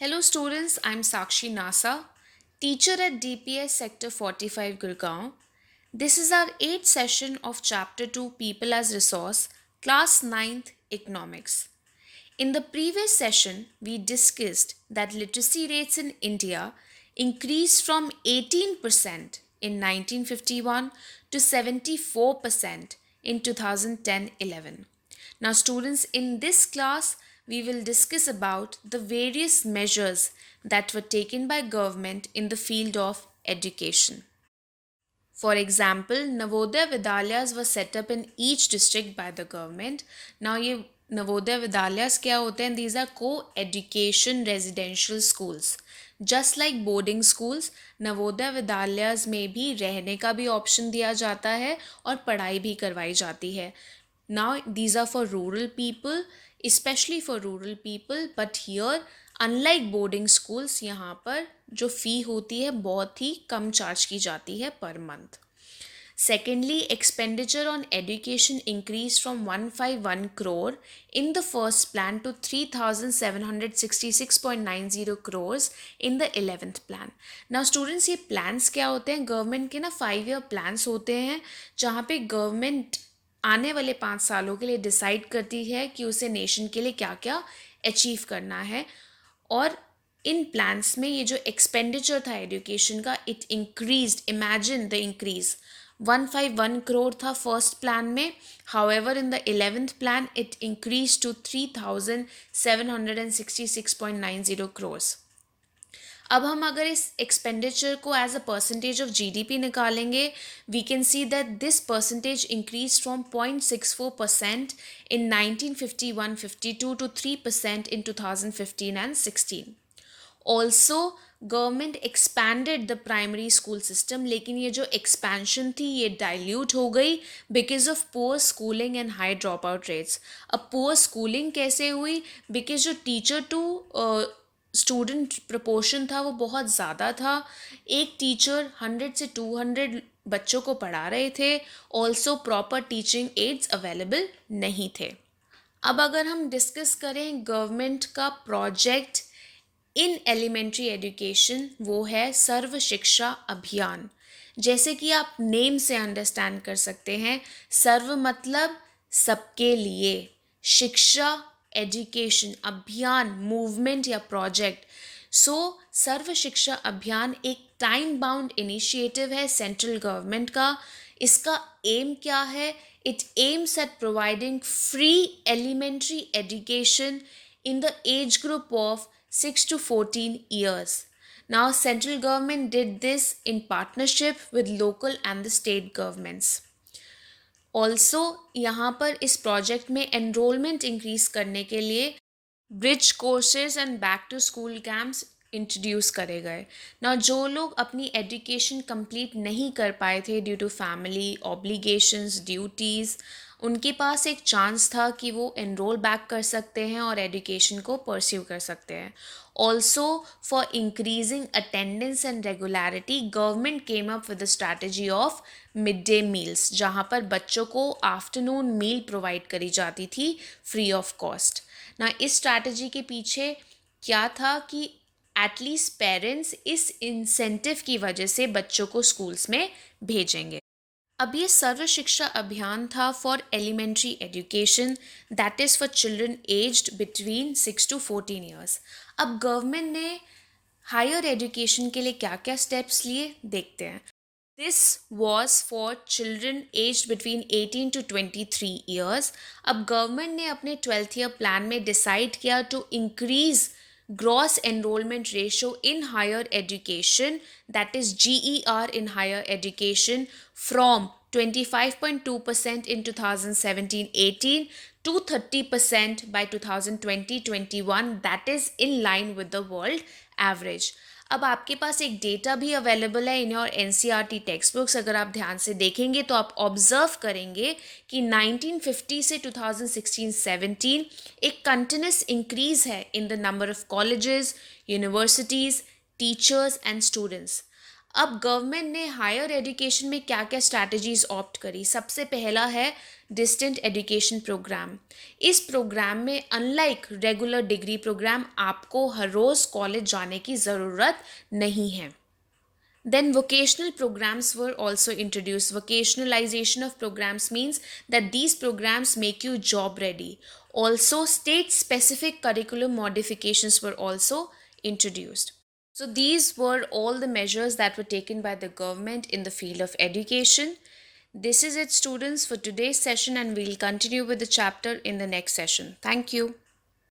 Hello students, I'm Sakshi Nasa, teacher at DPS Sector 45 Gurgaon. This is our 8th session of Chapter 2 People as Resource, Class 9th Economics. In the previous session, we discussed that literacy rates in India increased from 18% in 1951 to 74% in 2010-11. Now students, in this class, we will discuss about the various measures that were taken by government in the field of education. For example, Navodaya Vidalyas were set up in each district by the government. Now, ये Navodaya Vidalyas क्या होते हैं? These are co-education residential schools. Just like boarding schools, Navodaya विद्यालयस में भी रहने का भी option दिया जाता है और पढ़ाई भी करवाई जाती है. Now, these are for rural people, especially for rural people, but here unlike boarding schools यहाँ पर जो फ़ी होती है बहुत ही कम चार्ज की जाती है per month. Secondly, expenditure on education increased from 151 crore in the first plan to 3766.90 crores in the 11th plan. Now students, ये plans क्या होते हैं? गवर्नमेंट के ना 5 year plans होते हैं जहाँ पे गवर्नमेंट आने वाले 5 सालों के लिए डिसाइड करती है कि उसे नेशन के लिए क्या क्या अचीव करना है. और इन प्लान्स में ये जो एक्सपेंडिचर था एजुकेशन का, it increased. Imagine the increase. 151 crore था फर्स्ट प्लान में, however in the 11th plan it increase to 3766.90 crores. अब हम अगर इस एक्सपेंडिचर को as a percentage of GDP निकालेंगे, we can see that this percentage increase from 0.64% in 1951-52 to 3% in 2015 and 16. Also government expanded the primary school system, लेकिन ये जो expansion थी ये डाइल्यूट हो गई because of poor schooling and high drop out rates. अब poor schooling कैसे हुई? बिकॉज जो टीचर टू स्टूडेंट प्रपोर्शन था वो बहुत ज़्यादा था. एक टीचर 100 से 200 बच्चों को पढ़ा रहे थे. Also proper teaching ads available नहीं थे. अब अगर हम डिस्कस करें गवर्नमेंट का प्रोजेक्ट इन एलिमेंट्री एजुकेशन, वो है सर्व शिक्षा अभियान. जैसे कि आप नेम से अंडरस्टैंड कर सकते हैं, सर्व मतलब सबके लिए, शिक्षा एजुकेशन, अभियान मूवमेंट या प्रोजेक्ट. सो सर्व शिक्षा अभियान एक टाइम बाउंड इनिशिएटिव है सेंट्रल गवर्नमेंट का. इसका एम क्या है? It aims at providing free elementary education in the age group of 6 to 14 years. Now, central government did this in partnership with local and the state governments. Also, यहाँ पर इस project में enrolment increase करने के लिए bridge courses and back to school camps introduce करे गए. ना जो लोग अपनी एजुकेशन कंप्लीट नहीं कर पाए थे due to family obligations, duties, उनके पास एक चांस था कि वो एनरोल बैक कर सकते हैं और एजुकेशन को परस्यू कर सकते हैं. Also for increasing attendance and regularity, government came up with the strategy of mid day meals, जहाँ पर बच्चों को आफ्टरनून मील प्रोवाइड करी जाती थी फ्री ऑफ कॉस्ट. ना इस स्ट्रैटेजी के पीछे क्या था कि एटलीस्ट पेरेंट्स इस इंसेंटिव की वजह से बच्चों को स्कूल्स में भेजेंगे. अब ये सर्व शिक्षा अभियान था for elementary education, that is for children aged between 6 to 14 years. अब गवर्नमेंट ने हायर एजुकेशन के लिए क्या क्या स्टेप्स लिए देखते हैं. This was for children aged between 18 to 23 years. अब गवर्नमेंट ने अपने 12th ईयर प्लान में डिसाइड किया to increase gross enrollment ratio in higher education, that is GER in higher education, from 25.2% in 2017-18 to 30% by 2020-21, that is in line with the world average. अब आपके पास एक data भी available है in your NCERT text books. अगर आप ध्यान से देखेंगे तो आप ऑब्जर्व करेंगे कि 1950 से 2016-17 एक कंटिन्यूस इंक्रीज है in the number of colleges, universities, teachers and students. अब गवर्नमेंट ने हायर एजुकेशन में क्या क्या स्ट्रैटेजीज ऑप्ट करी। सबसे पहला है डिस्टेंट एजुकेशन प्रोग्राम। इस प्रोग्राम में अनलाइक रेगुलर डिग्री प्रोग्राम आपको हर रोज़ कॉलेज जाने की ज़रूरत नहीं है। Then vocational programs were also introduced. Vocationalization of programs means that these programs make you job ready. Also, state specific curriculum modifications were also introduced. So, these were all the measures that were taken by the government in the field of education. This is it, students, for today's session, and we'll continue with the chapter in the next session. Thank you.